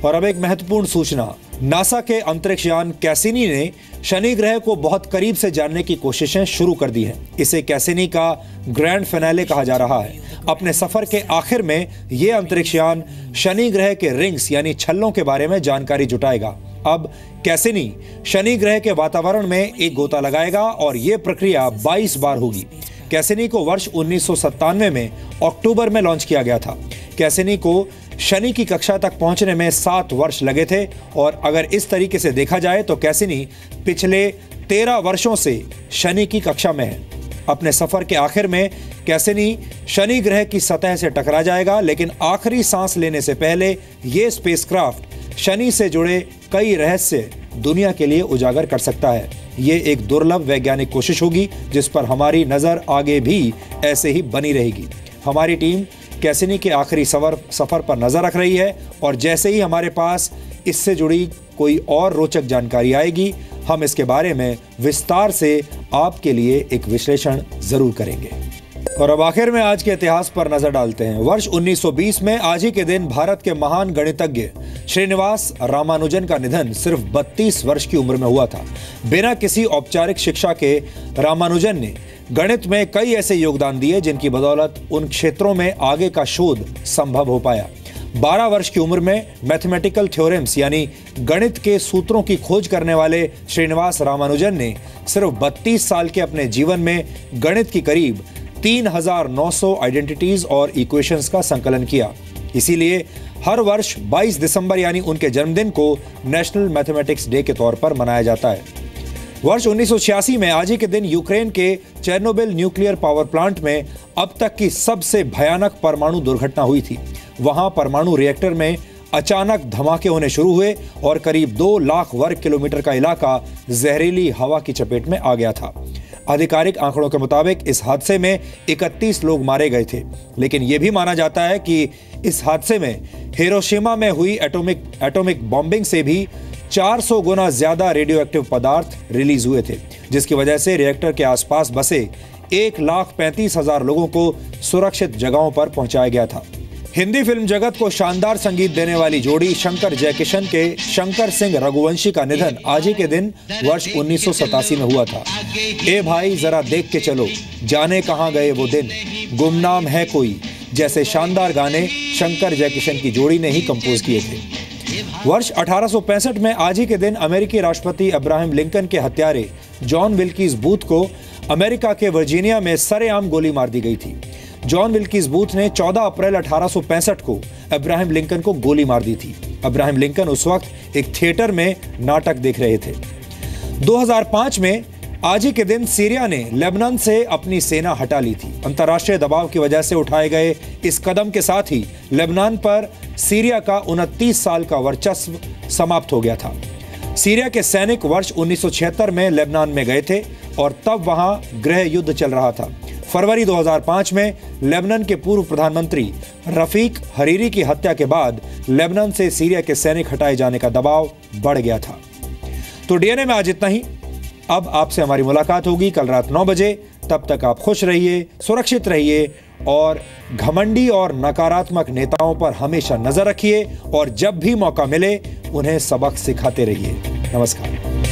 और अब एक महत्वपूर्ण सूचना। नासा के अंतरिक्ष यान कैसिनी ने शनि ग्रह को बहुत करीब से जानने की कोशिशें शुरू कर दी हैं। इसे कैसिनी का ग्रैंड फिनाले कहा जा रहा है। अपने सफर के आखिर में यह अंतरिक्ष यान शनि ग्रह के रिंग्स यानी छल्लों के बारे में जानकारी जुटाएगा। अब कैसिनी शनि ग्रह के वातावरण में एक गोता लगाएगा और यह प्रक्रिया 22 बार होगी। कैसिनी को वर्ष 1997 में अक्टूबर में लॉन्च किया गया था। कैसिनी को शनि की कक्षा तक पहुंचने में 7 वर्ष लगे थे और अगर इस तरीके से देखा जाए तो कैसिनी पिछले 13 वर्षों से शनि की कक्षा में है। अपने सफर के आखिर में कैसिनी शनि ग्रह की सतह से टकरा जाएगा, लेकिन आखिरी सांस लेने से पहले यह स्पेसक्राफ्ट शनि से जुड़े कई रहस्य दुनिया के लिए उजागर कर सकता है। ये एक दुर्लभ वैज्ञानिक कोशिश होगी जिस पर हमारी नजर आगे भी ऐसे ही बनी रहेगी। हमारी टीम कैसिनी के आखिरी सफर पर नजर रख रही है और जैसे ही हमारे पास इससे जुड़ी कोई और रोचक जानकारी आएगी, हम इसके बारे में विस्तार से आपके लिए एक विश्लेषण जरूर करेंगे। और अब आखिर में आज के इतिहास पर नजर डालते हैं। वर्ष 1920 में आज ही के दिन भारत के महान गणितज्ञ श्रीनिवास रामानुजन का निधन सिर्फ 32 वर्ष की उम्र में हुआ था। बिना किसी औपचारिक शिक्षा के रामानुजन ने गणित में कई ऐसे योगदान दिए जिनकी बदौलत उन क्षेत्रों में आगे का शोध संभव हो पाया। 12 वर्ष की उम्र में मैथमेटिकल थ्योरम्स यानी गणित के सूत्रों की खोज करने वाले श्रीनिवास रामानुजन ने सिर्फ 32 साल के अपने जीवन में गणित की करीब 3900 आइडेंटिटीज और इक्वेशंस का संकलन किया। इसीलिए हर वर्ष 22 दिसंबर यानी उनके जन्मदिन को नेशनल मैथमेटिक्स डे के तौर पर मनाया जाता है। वर्ष 1986 में आज ही के दिन यूक्रेन के चेर्नोबिल न्यूक्लियर पावर प्लांट में अब तक की सबसे भयानक परमाणु दुर्घटना हुई थी। वहां परमाणु रिएक्टर में अचानक धमाके होने शुरू हुए और करीब 2 लाख वर्ग किलोमीटर का इलाका जहरीली हवा की चपेट में आ गया था। आधिकारिक आंकड़ों के मुताबिक इस हादसे में 31 लोग मारे गए थे, लेकिन यह भी माना जाता है कि इस हादसे में हिरोशिमा में हुई एटॉमिक बॉम्बिंग से भी 400 गुना ज्यादा रेडियो एक्टिव पदार्थ रिलीज हुए थे, जिसकी वजह से रिएक्टर के आसपास बसे 1,35,000 लोगों को सुरक्षित जगहों पर पहुंचाया गया था। हिंदी फिल्म जगत को शानदार संगीत देने वाली जोड़ी शंकर जयकिशन के शंकर सिंह रघुवंशी का निधन आज ही के दिन वर्ष 1987 में हुआ था। ए भाई जरा देख के चलो, जाने कहां गए वो दिन, गुमनाम है कोई, जैसे शानदार गाने शंकर जयकिशन की जोड़ी ने ही कंपोज किए थे। वर्ष 1865 में आज ही के दिन अमेरिकी राष्ट्रपति अब्राहम लिंकन के हत्यारे जॉन विल्कीज बूथ को अमेरिका के वर्जीनिया में सरेआम गोली मार दी गई थी। जॉन विल्कीज बूथ ने 14 अप्रैल 1865 को अब्राहम लिंकन को गोली मार दी थी। अब्राहम लिंकन उस वक्त एक थिएटर में नाटक देख रहे थे। 2005 में आज ही के दिन सीरिया ने लेबनान से अपनी सेना हटा ली थी। अंतर्राष्ट्रीय दबाव की वजह से उठाए गए इस कदम के साथ ही लेबनान पर सीरिया का 29 साल का वर्चस्व समाप्त हो गया था। सीरिया के सैनिक वर्ष 1976 में लेबनान में गए थे और तब वहां गृह युद्ध चल रहा था। फरवरी 2005 में लेबनान के पूर्व प्रधानमंत्री रफीक हरीरी की हत्या के बाद लेबनान से सीरिया के सैनिक हटाए जाने का दबाव बढ़ गया था। तो डीएनए में आज इतना ही। अब आपसे हमारी मुलाकात होगी कल रात 9 बजे। तब तक आप खुश रहिए, सुरक्षित रहिए और घमंडी और नकारात्मक नेताओं पर हमेशा नजर रखिए और जब भी मौका मिले उन्हें सबक सिखाते रहिए। नमस्कार।